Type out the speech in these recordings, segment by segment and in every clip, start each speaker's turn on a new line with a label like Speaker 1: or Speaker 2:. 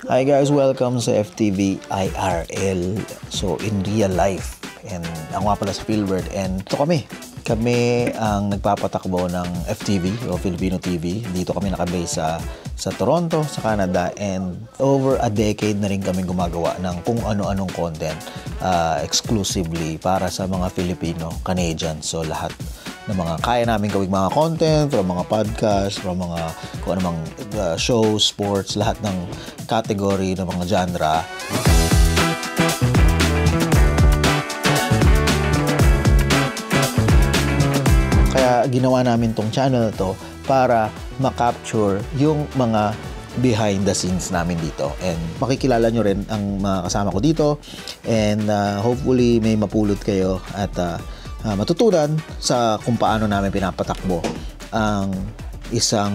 Speaker 1: Hi guys, welcome sa FTV IRL. So in real life. And ako nga pala si Philbert and ito kami ang nagpapatakbo ng FTV o Filipino TV. Dito kami nakabase sa Toronto, sa Canada, and over a decade na rin kami gumagawa ng kung ano-anong content exclusively para sa mga Filipino Canadians. So lahat ng mga kaya namin gawing mga content, from mga podcast, from mga kung anumang shows, sports, lahat ng category ng mga genre. Kaya ginawa namin tong channel na to para makapture yung mga behind the scenes namin dito. And makikilala nyo rin ang mga kasama ko dito. And hopefully may mapulot kayo at matutunan sa kung paano namin pinapatakbo ang isang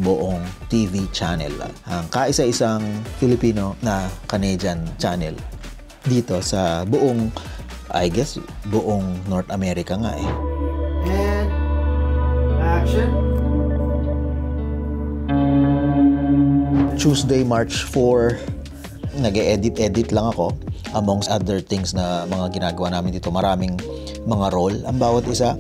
Speaker 1: buong TV channel. Ang kaisa-isang Filipino na Canadian channel dito sa buong, I guess, buong North America nga eh.
Speaker 2: And action.
Speaker 1: Tuesday, March 4, nag-edit lang ako. Amongst other things na mga ginagawa namin dito, maraming mga role ang bawat isa.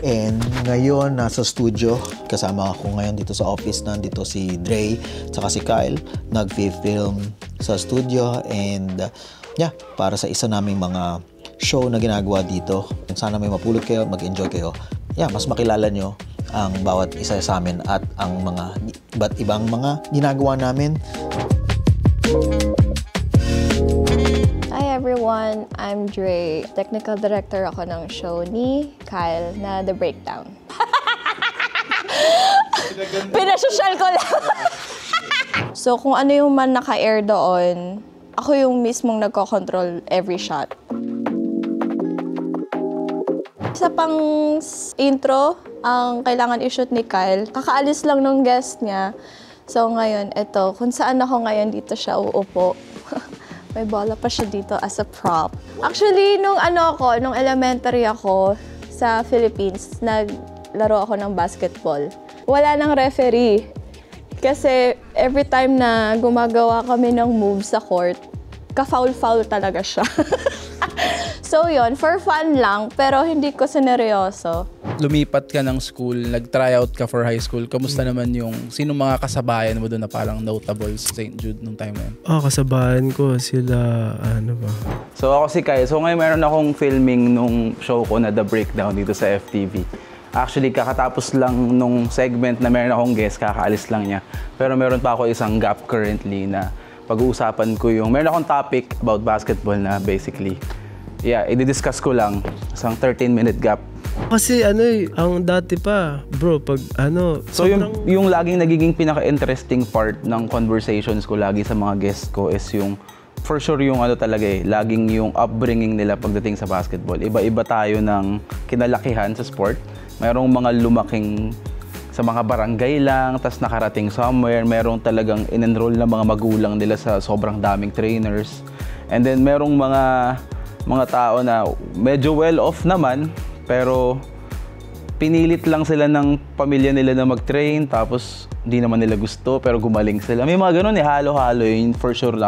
Speaker 1: And ngayon, nasa studio, kasama ako ngayon dito sa office. Nandito si Dre, tsaka si Kyle, nag-film sa studio. And yeah, para sa isa naming mga show na ginagawa dito. Sana may mapulot kayo, mag-enjoy kayo. Yeah, mas makilala nyo ang bawat isa sa amin at ang mga iba't ibang mga ginagawa namin.
Speaker 3: Hi everyone, I'm Dre. Technical director ako ng show ni Kyle na The Breakdown. Pinasosyal ko lang. So kung ano yung man naka-air doon, ako yung mismong nagko-control every shot. Sa pang intro, ang kailangan i-shoot ni Kyle, kakaalis lang nung guest niya. So ngayon, eto, kung saan ako ngayon, dito siya uupo. May bola pa siya dito as a prop. Actually, nung elementary ako sa Philippines, naglaro ako ng basketball. Wala nang referee. Kasi every time na gumagawa kami ng moves sa court, ka-foul-foul talaga siya. So yun, for fun lang, pero hindi ko sineryoso.
Speaker 4: Lumipat ka ng school, nag-tryout ka for high school. Kamusta naman yung sino mga kasabayan mo doon na parang notable sa St. Jude nung time na yun?
Speaker 5: Kasabayan ko sila, ano ba?
Speaker 6: So ako si Kyle. So ngayon meron akong filming nung show ko na The Breakdown dito sa FTV. Actually, kakatapos lang nung segment na meron akong guest, kakaalis lang niya. Pero meron pa ako isang gap currently na pag-uusapan ko yung... Meron akong topic about basketball na basically, i-discuss ko lang. Isang 13-minute gap.
Speaker 5: Kasi ang dati pa, bro, pag
Speaker 6: So yung laging nagiging pinaka-interesting part ng conversations ko lagi sa mga guests ko is yung, for sure yung talaga laging yung upbringing nila pagdating sa basketball. Iba-iba tayo ng kinalakihan sa sport. Mayroong mga lumaking sa mga barangay lang, tas nakarating somewhere. Merong talagang in-enroll na mga magulang nila sa sobrang daming trainers. And then merong mga tao na medyo well-off naman, pero pinilit lang sila ng pamilya nila na mag-train, tapos hindi naman nila gusto, pero gumaling sila. May mga ganun halo-halo yun. For sure,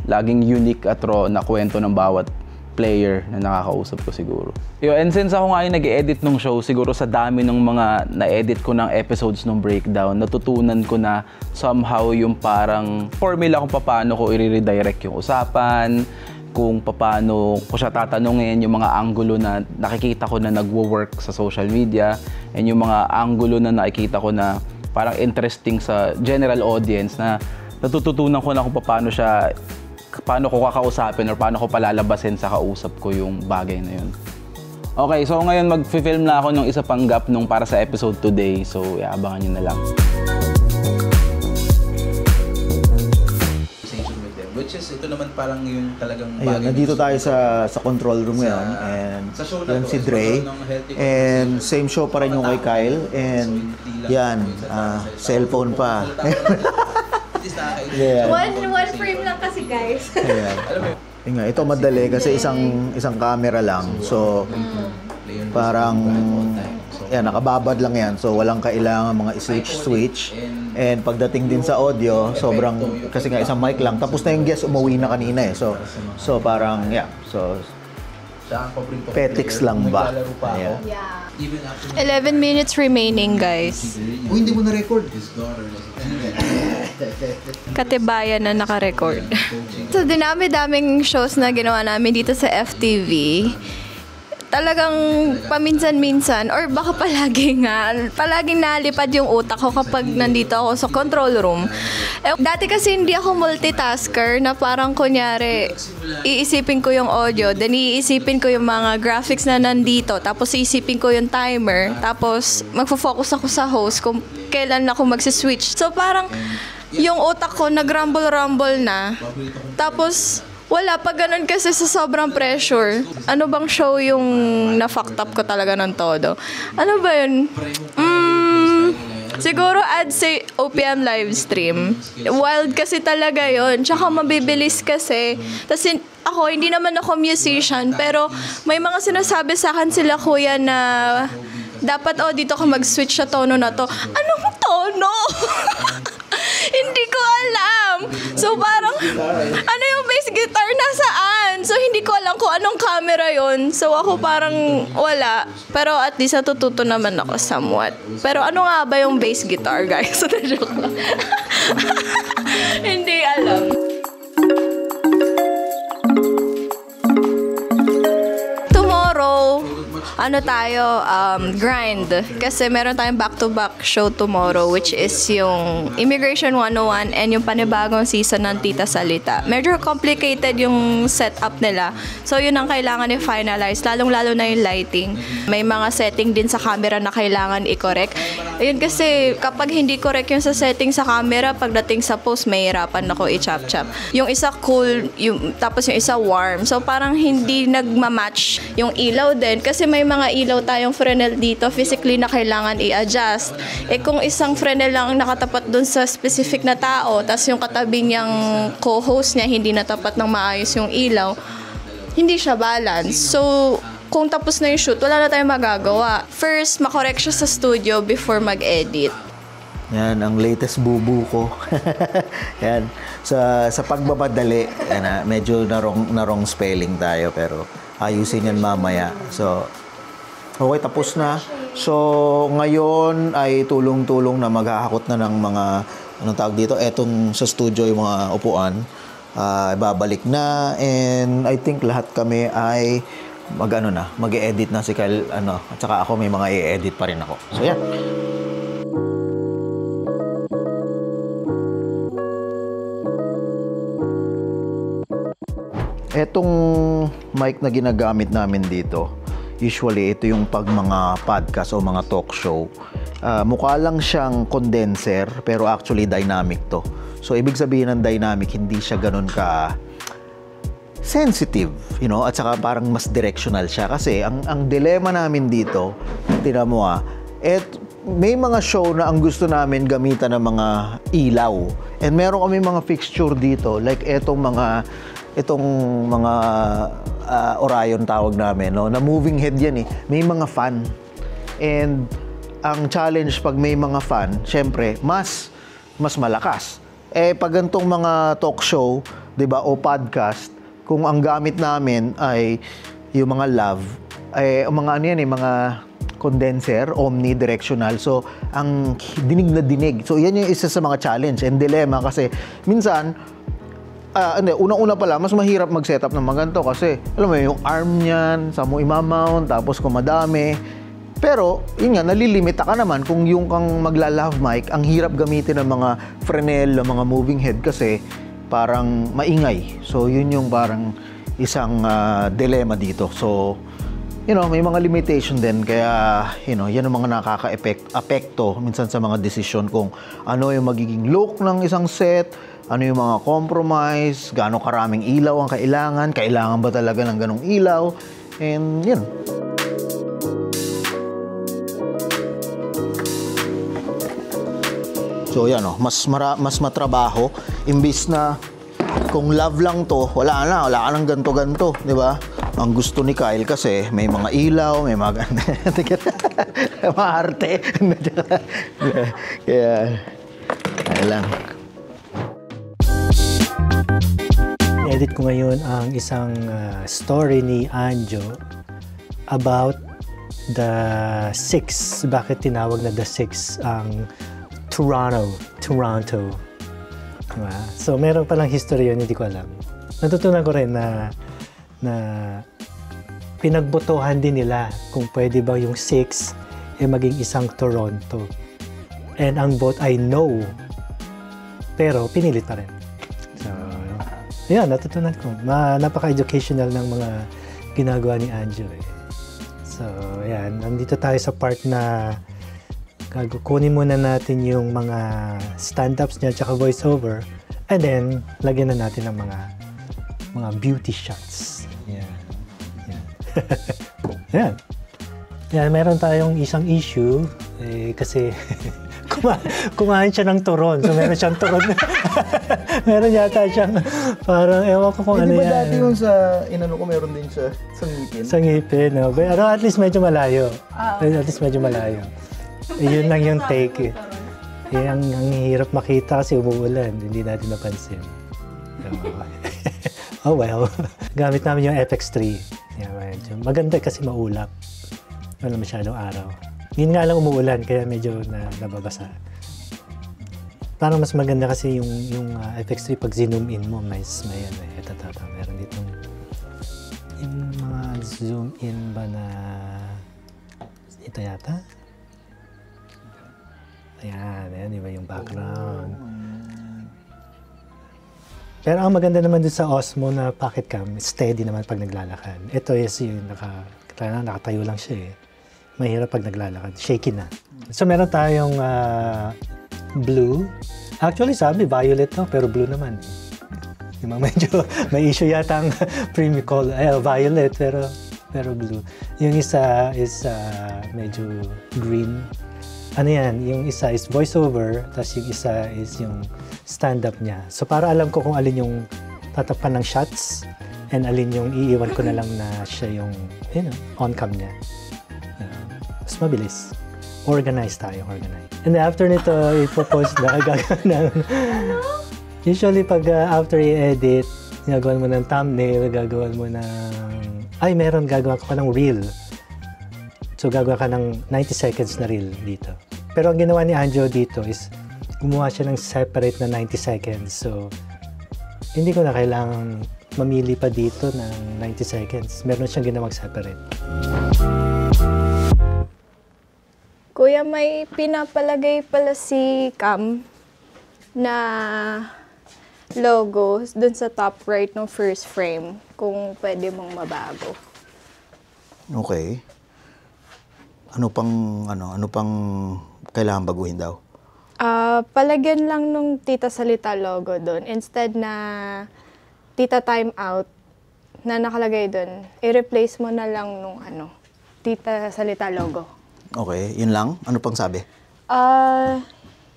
Speaker 6: laging unique at raw na kwento ng bawat player na nakakausap ko siguro. And since ako nga yung nag-edit ng show, siguro sa dami ng mga na-edit ko ng episodes ng Breakdown, natutunan ko na somehow yung parang formula kung paano ko i-redirect yung usapan, kung paano ko siya tatanungin, yung mga angulo na nakikita ko na nagwo-work sa social media, and yung mga angulo na nakikita ko na parang interesting sa general audience na natututunan ko na kung paano ko kakausapin or paano ko palalabasin sa kausap ko yung bagay na yun. Okay, so ngayon mag-film na ako ng isa pang gap nung para sa episode today, so abangan nyo na lang.
Speaker 4: Which is, ito naman parang yung talagang
Speaker 1: Ayun, nandito tayo sa control room ngayon. And yan si Dre. And same show pa rin yung kay Kyle. And yan, cellphone pa.
Speaker 3: Yeah. One frame lang kasi, guys.
Speaker 1: Nga, ito madali kasi isang camera lang. So parang Yan, nakababad lang yan. So, walang kailangan mga switch. And pagdating din sa audio, sobrang, kasi nga isang mic lang. Tapos na yung guest, umuwi na kanina eh. So parang, yeah. So, petics lang ba? Yeah.
Speaker 3: 11 minutes remaining, guys.
Speaker 1: Hindi mo na-record.
Speaker 3: Katibayan na naka-record. So, dinami-daming shows na ginawa namin dito sa FTV. Talagang paminsan-minsan, or baka palaging nalipad yung utak ko kapag nandito ako sa control room. Dati kasi hindi ako multitasker na parang kunyari, iisipin ko yung audio, then iisipin ko yung mga graphics na nandito, tapos iisipin ko yung timer, tapos magfo-focus ako sa host kung kailan ako magsiswitch. So parang yung utak ko nag-rumble-rumble na, tapos wala, pag ganun kasi sa sobrang pressure. Ano bang show yung na-fucked up ko talaga ng todo? Ano ba yun? Siguro I'd say OPM live stream. Wild kasi talaga yun. Tsaka mabibilis kasi. Tapos ako, hindi naman ako musician, pero may mga sinasabi sa akin sila kuya na dapat, dito ka mag-switch sa tono na to. Anong tono? Hindi ko alam. So parang, ano yung bass guitar nasaan? So hindi ko alam kung anong camera yon. So ako parang wala. Pero at least natututo naman ako somewhat. Pero ano nga ba yung bass guitar, guys? Joke lang. Hindi alam. Tomorrow, grind. Kasi meron tayong back-to-back show tomorrow, which is yung Immigration 101 and yung panibagong season ng Tita Salita. Medyo complicated yung setup nila. So, yun ang kailangan i-finalize, lalong-lalo na yung lighting. May mga setting din sa camera na kailangan i-correct. Ayun kasi, kapag hindi correct yung sa setting sa camera, pagdating sa post, may hirapan ako i-chop-chop. Yung isa cool, tapos yung isa warm. So, parang hindi nagmamatch yung ilaw din. Kasi may mga ilaw tayong Fresnel dito, physically na kailangan i-adjust. Kung isang Fresnel lang ang nakatapat dun sa specific na tao, tas yung katabi niyang co-host niya hindi natapat ng maayos yung ilaw, hindi siya balance. So, kung tapos na yung shoot, wala na tayong magagawa. First, makorek siya sa studio before mag-edit.
Speaker 1: Yan, ang latest bubu ko. Yan. Sa pagbabadali, yan, medyo narong spelling tayo, pero ayusin yan mamaya. So, okay, tapos na. So, ngayon ay tulong-tulong na maghahakot na ng mga, anong tawag dito, etong sa studio yung mga upuan. Babalik na, and I think lahat kami ay mag-e-edit na si Kyle, at saka ako may mga i-edit pa rin ako. So, yan. Etong mic na ginagamit namin dito, usually ito yung pag mga podcast o mga talk show. Mukha lang siyang condenser, pero actually dynamic to. So, ibig sabihin ng dynamic, hindi siya ganun ka sensitive, at saka parang mas directional siya. Kasi ang dilema namin dito, tingnan mo may mga show na ang gusto namin gamitan ng mga ilaw. And meron kami mga fixture dito, like itong mga Orion tawag namin, na moving head yan may mga fan. And ang challenge pag may mga fan, syempre, mas malakas. Pag ganitong mga talk show, 'di ba, o podcast, kung ang gamit namin ay yung mga lav, mga condenser, omnidirectional. So, ang dinig na dinig. So, yan yung isa sa mga challenge and dilemma kasi minsan, unang-una pala, mas mahirap mag-setup ng mga ganito kasi, alam mo, yung arm niyan, saan mo imamount, tapos kung madami. Pero, yun nga, nalilimita ka naman kung yung kang magla-lav mic, ang hirap gamitin ng mga Fresnel, ng mga moving head kasi parang maingay. So, yun yung parang isang dilemma dito. So, may mga limitation din. Kaya, yan ang mga nakaka-apekto minsan sa mga desisyon kung ano yung magiging look ng isang set, ano yung mga compromise, gaano karaming ilaw ang kailangan ba talaga ng ganong ilaw, and yun. So yan mas matrabaho imbis na kung love lang to, wala ka ng ganto-ganto, di ba? Ang gusto ni Kyle kasi may mga ilaw, may mga maarte. Kaya, ano lang.
Speaker 7: Edit ko ngayon ang isang story ni Anjo about the Six. Bakit tinawag na the Six ang Toronto. Diba? So, meron palang history yun, hindi ko alam. Natutunan ko rin na pinagbotohan din nila kung pwede ba yung Six maging isang Toronto. And ang vote ay no. Pero pinilit pa rin. So, yan, natutunan ko. Napaka-educational ng mga ginagawa ni Anjo. So, yan. Nandito tayo sa part na kunin muna natin yung mga stand-ups niya tsaka voiceover, and then lagyan na natin ng mga beauty shots. Yan. Yan. Yan, meron tayong isang issue kasi kumain siya ng turon. So meron siyang turon. Meron yata siyang parang ewan ko kung ano yan.
Speaker 1: Di ba dati yung sa inano ko meron din siya sa ngipin?
Speaker 7: Sa ngipin, no? Pero at least medyo malayo. At least medyo malayo. Yun lang yung take. Ang hirap makita kasi umuulan. Hindi natin napansin. Oh well. Gamit namin yung FX3. Maganda kasi maulap. Wala masyadong araw. Yun nga lang umuulan kaya medyo nababasa. Parang mas maganda kasi yung FX3 pag zoom in mo, may ano ito. Meron dito yung mga zoom in ba na ito yata? Ayan, di ba yung background? Pero ang maganda naman dun sa Osmo na pocket cam, steady naman pag naglalakad. Ito is yung nakatayo lang siya Mahirap pag naglalakad. Shaky na. So meron tayong blue. Actually sabi violet to, pero blue naman. Yung medyo may issue yata ang premium color. Violet, pero blue. Yung isa is medyo green. Ano yan, yung isa is voiceover, tapos yung isa is yung stand-up niya. So para alam ko kung alin yung tatapan ng shots and alin yung iiwan ko na lang na siya yung on-cam niya. Mas mabilis. Organize tayo, organize. And after nito, ipopost na gagawin ng... Usually pag after i-edit, gagawin mo ng thumbnail, gagawin mo ng... meron, gagawa ko pa ng reel. So, gagawa ka ng 90 seconds na reel dito. Pero ang ginawa ni Anjo dito is gumawa siya ng separate na 90 seconds. So, hindi ko na kailangang mamili pa dito ng 90 seconds. Meron siyang ginawang separate.
Speaker 3: Kuya, may pinapalagay pala si Cam na logo dun sa top right ng first frame kung pwede mong mabago.
Speaker 1: Okay. Ano pang kailangan baguhin daw?
Speaker 3: Palagyan lang nung Tita Salita logo doon. Instead na Tita Time Out na nakalagay doon, i-replace mo na lang nung Tita Salita logo.
Speaker 1: Okay, yun lang? Ano pang sabi?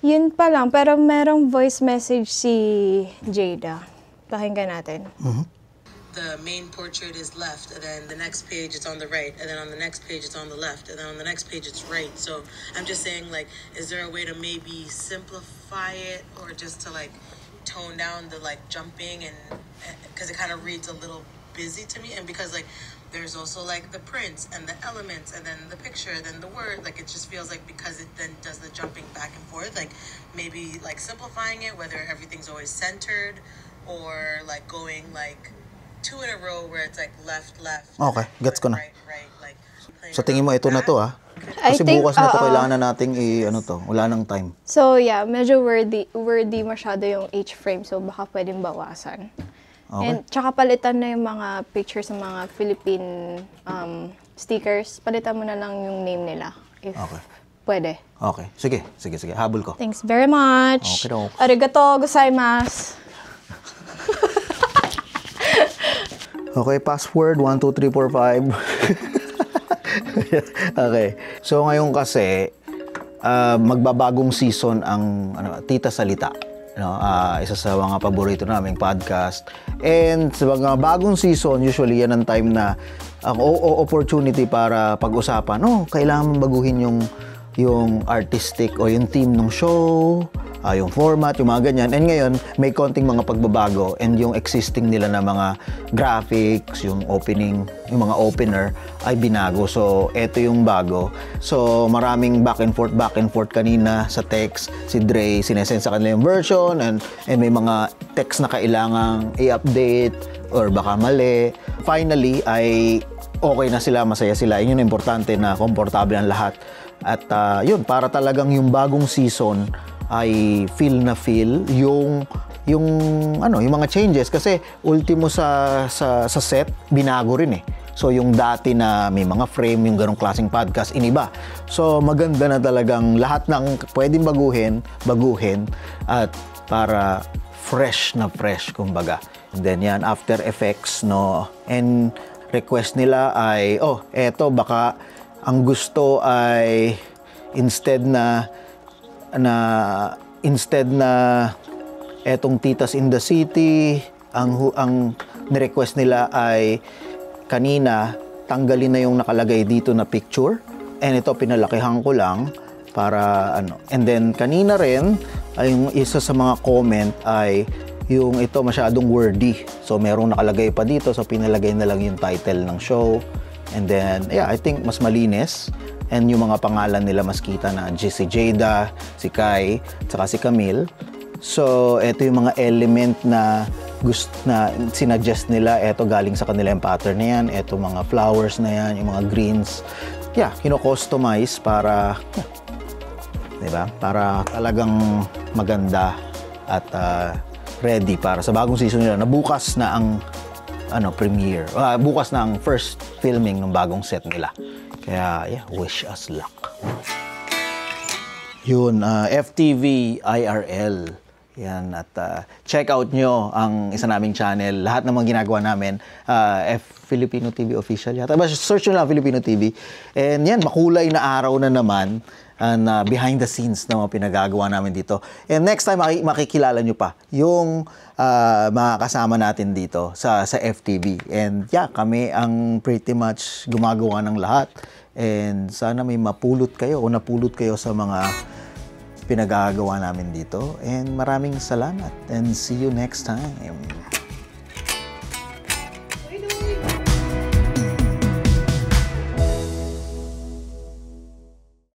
Speaker 3: Yun pa lang, pero merong voice message si Jada. Pakinggan natin.
Speaker 8: The main portrait is left, and then the next page it's on the right, and then on the next page it's on the left, and then on the next page it's right. So I'm just saying, like, is there a way to maybe simplify it, or just to like tone down the like jumping, and because it kind of reads a little busy to me, and because like there's also like the prints and the elements, and then the picture, then the word, like it just feels like because it then does the jumping back and forth, like maybe like simplifying it, whether everything's always centered, or like going like 2 in a row where it's like left.
Speaker 1: Okay, gets ko na.
Speaker 8: Right, like
Speaker 1: So tingin mo ito na to Kasi bukas na to kailangan na nating wala nang time.
Speaker 3: So yeah, medyo wordy masyado yung H-frame, so baka pwedeng bawasan.
Speaker 1: Okay.
Speaker 3: And tsaka palitan na yung mga pictures ng mga Philippine stickers. Palitan mo na lang yung name nila if pwede.
Speaker 1: Okay, sige. Habol ko.
Speaker 3: Thanks very much.
Speaker 1: Okay, okay.
Speaker 3: Arigato gozaimasu.
Speaker 1: Okay, password 1, 2, 3, 4, 5. Okay. So ngayon kasi magbabagong season ang Tita Salita. No, isa sa mga paborito naming podcast. And sa mga bagong season, usually yan ang time na ang opportunity para pag-usapan, kailangan baguhin yung artistic o yung theme ng show, yung format, yung mga ganyan. And ngayon, may konting mga pagbabago and yung existing nila na mga graphics, yung opening, yung mga opener ay binago. So, eto yung bago. So, maraming back and forth kanina sa text. Si Dre, sinesend sa kanila yung version and may mga text na kailangang i-update or baka mali. Finally, ay okay na sila, masaya sila. Yun yung importante na komportable ang lahat. At yun, para talagang yung bagong season ay feel yung mga changes kasi ultimo sa set binago rin eh. So yung dati na may mga frame, yung ganong klaseng podcast, iniba. So maganda na talagang lahat ng pwedeng baguhin at para fresh kumbaga. And then yan, After Effects, and request nila ay, eto baka ang gusto ay instead na etong Titas in the City, ang ni-request nila ay kanina tanggalin na yung nakalagay dito na picture, and ito pinalakihan ko lang para and then kanina rin ay yung isa sa mga comment ay yung ito masyadong wordy, so merong nakalagay pa dito, so pinalagay na lang yung title ng show. And then, I think mas malinis. And yung mga pangalan nila mas kita na si Jada, si Kai, saka si Camille. So, ito yung mga element na sinuggest nila. Ito galing sa kanila yung pattern na yan. Ito mga flowers na yan, yung mga greens. Kino-customize para, diba? Para talagang maganda at ready para sa bagong season nila na bukas na ang premiere. Bukas na ang first filming ng bagong set nila. Kaya, wish us luck. Yun, FTV IRL. Yan, at check out nyo ang isa naming channel. Lahat ng mga ginagawa namin, Filipino TV Official yata. Search nyo lang Filipino TV. And yan, makulay na araw na naman behind the scenes na mga pinagagawa namin dito. And next time, makikilala nyo pa yung mga kasama natin dito sa FTV. And kami ang pretty much gumagawa ng lahat. And sana may napulot kayo sa mga pinagagawa namin dito. And maraming salamat. And see you next time.